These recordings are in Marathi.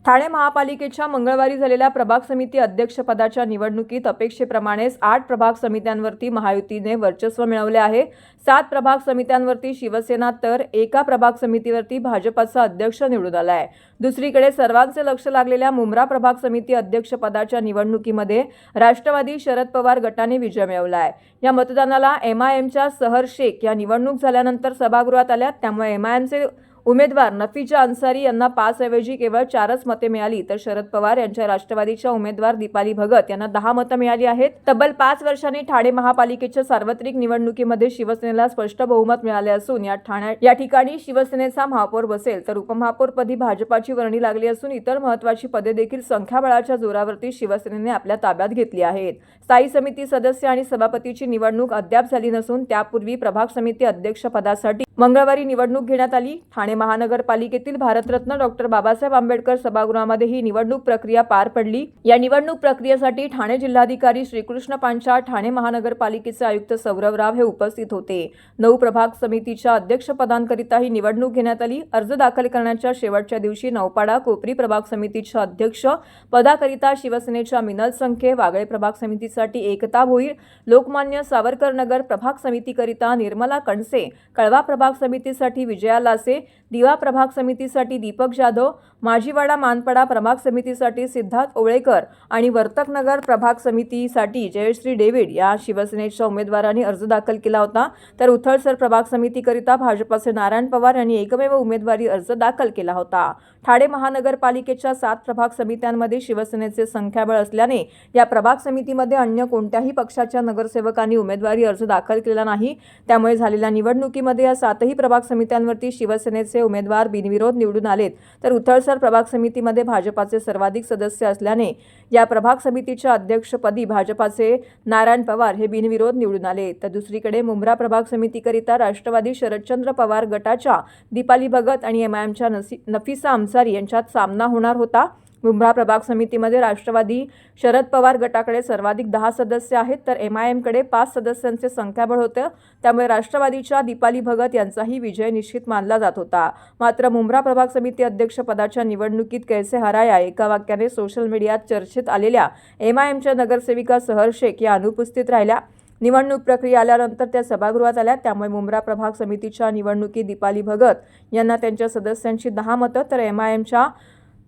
ठाणे महापालिकेच्या मंगळवारी झालेल्या प्रभाग समिती अध्यक्षपदाच्या निवडणुकीत अपेक्षेप्रमाणेच 8 प्रभाग समित्यांवरती महायुतीने वर्चस्व मिळवले आहे। 7 प्रभाग समित्यांवरती शिवसेना तर एका प्रभाग समितीवरती भाजपचा अध्यक्ष निवडून आला आहे। दुसरीकडे सर्वांचे लक्ष लागलेल्या मुंब्रा प्रभाग समिती अध्यक्षपदाच्या निवडणुकीमध्ये राष्ट्रवादी शरद पवार गटाने विजय मिळवला आहे। या मतदानाला एमआयएमच्या सहर शेख या निवडणूक झाल्यानंतर सभागृहात आल्या, त्यामुळे एमआयएमचे उमेदवार नफीजा अन्सारी यांना 5 ऐवजी केवळ 4च मते मिळाली, तर शरद पवार यांच्या राष्ट्रवादीच्या उमेदवार दीपाली भगत यांना 10 मते मिळाली आहेत। तब्बल 5 वर्षांनी ठाणे महापालिकेच्या सार्वत्रिक निवडणुकीमध्ये शिवसेनेला स्पष्ट बहुमत मिळाले असून या ठिकाणी शिवसेनेचा महापौर बसेल, तर उपमहापौरपदी भाजपाची वर्णी लागली असून इतर महत्त्वाची पदे देखील संख्याबळाच्या जोरावरती शिवसेनेने आपल्या ताब्यात घेतली आहेत। स्थायी समिती सदस्य आणि सभापतीची निवडणूक अद्याप झाली नसून त्यापूर्वी प्रभाग समिती अध्यक्षपदासाठी मंगळवारी निवडणूक घेण्यात आली। ठाणे महानगरपालिकेतील भारतरत्न डॉक्टर बाबासाहेब आंबेडकर सभागृहामध्ये ही निवडणूक प्रक्रिया पार पडली। या निवडणूक प्रक्रियेसाठी ठाणे जिल्हाधिकारी श्रीकृष्ण पांचाळ, ठाणे महानगरपालिकेचे आयुक्त सौरभ राव हे उपस्थित होते। 9 प्रभाग समितीच्या अध्यक्षपदांकरिता ही निवडणूक घेण्यात आली। अर्ज दाखल करण्याच्या शेवटच्या दिवशी नौपाडा कोपरी प्रभाग समितीच्या अध्यक्ष पदाकरिता शिवसेनेच्या मिनल संखे, वागळे प्रभाग समितीसाठी एकता भोईर, लोकमान्य सावरकर नगर प्रभाग समितीकरिता निर्मला कणसे, कळवा प्रभाग समितीसाठी विजया लासे, दिवा प्रभाग समितीसाठी दीपक जाधव, माझीवाडा मानपाडा प्रभाग समितीसाठी सिद्धार्थ ओवळेकर आणि वर्तकनगर प्रभाग समितीसाठी जयश्री डेव्हिड या शिवसेनेच्या उमेदवारांनी अर्ज दाखल केला होता। तर उथळसर प्रभाग समितीकरिता भाजपाचे नारायण पवार यांनी एकमेव उमेदवारी अर्ज दाखल केला होता। ठाणे महानगरपालिकेच्या 7 प्रभाग समित्यांमध्ये शिवसेनेचे संख्याबळ असल्याने या प्रभाग समितीमध्ये अन्य कोणत्याही पक्षाच्या नगरसेवकांनी उमेदवारी अर्ज दाखल केला नाही। त्यामुळे झालेल्या निवडणुकीमध्ये या 7ही प्रभाग समित्यांवरती शिवसेनेचे उमेदवार बिनविरोध निवडून आलेत, तर उथळसर प्रभाग समितीमध्ये भाजपाचे सर्वाधिक सदस्य असल्याने या प्रभाग समितीच्या अध्यक्षपदी भाजपाचे नारायण पवार हे बिनविरोध निवडून आले। तर दुसरीकडे मुंब्रा प्रभाग समितीकरिता राष्ट्रवादी शरदचंद्र पवार गटाच्या दीपाली भगत आणि एमआयएमच्या नफीसा अन्सारी यांच्यात सामना होणार होता। मुंब्रा प्रभाग समितीमध्ये राष्ट्रवादी शरद पवार गटाकडे सर्वाधिक 10 सदस्य आहेत, तर एमआयएमकडे 5 सदस्यांचे संख्याबळ होतं, त्यामुळे राष्ट्रवादीच्या दीपाली भगत यांचाही विजय निश्चित मानला जात होता। मात्र मुंब्रा प्रभाग समिती अध्यक्षपदाच्या निवडणुकीत कैसे हराया एका वाक्याने सोशल मीडियात चर्चेत आलेल्या एमआयएमच्या नगरसेविका सहर शेख या अनुपस्थित राहिल्या। निवडणूक प्रक्रिया आल्यानंतर त्या सभागृहात आल्या, त्यामुळे मुंब्रा प्रभाग समितीच्या निवडणुकीत दीपाली भगत यांना त्यांच्या सदस्यांची 10 मतं, तर एमआयएमच्या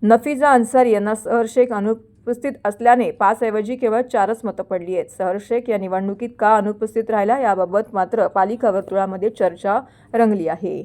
नफीजा अन्सारी यांना सहर शेख अनुपस्थित असल्याने 5 ऐवजी केवळ 4च मतं पडली आहेत। सहर शेख या निवडणुकीत का अनुपस्थित राहिला याबाबत मात्र पालिका वर्तुळामध्ये चर्चा रंगली आहे।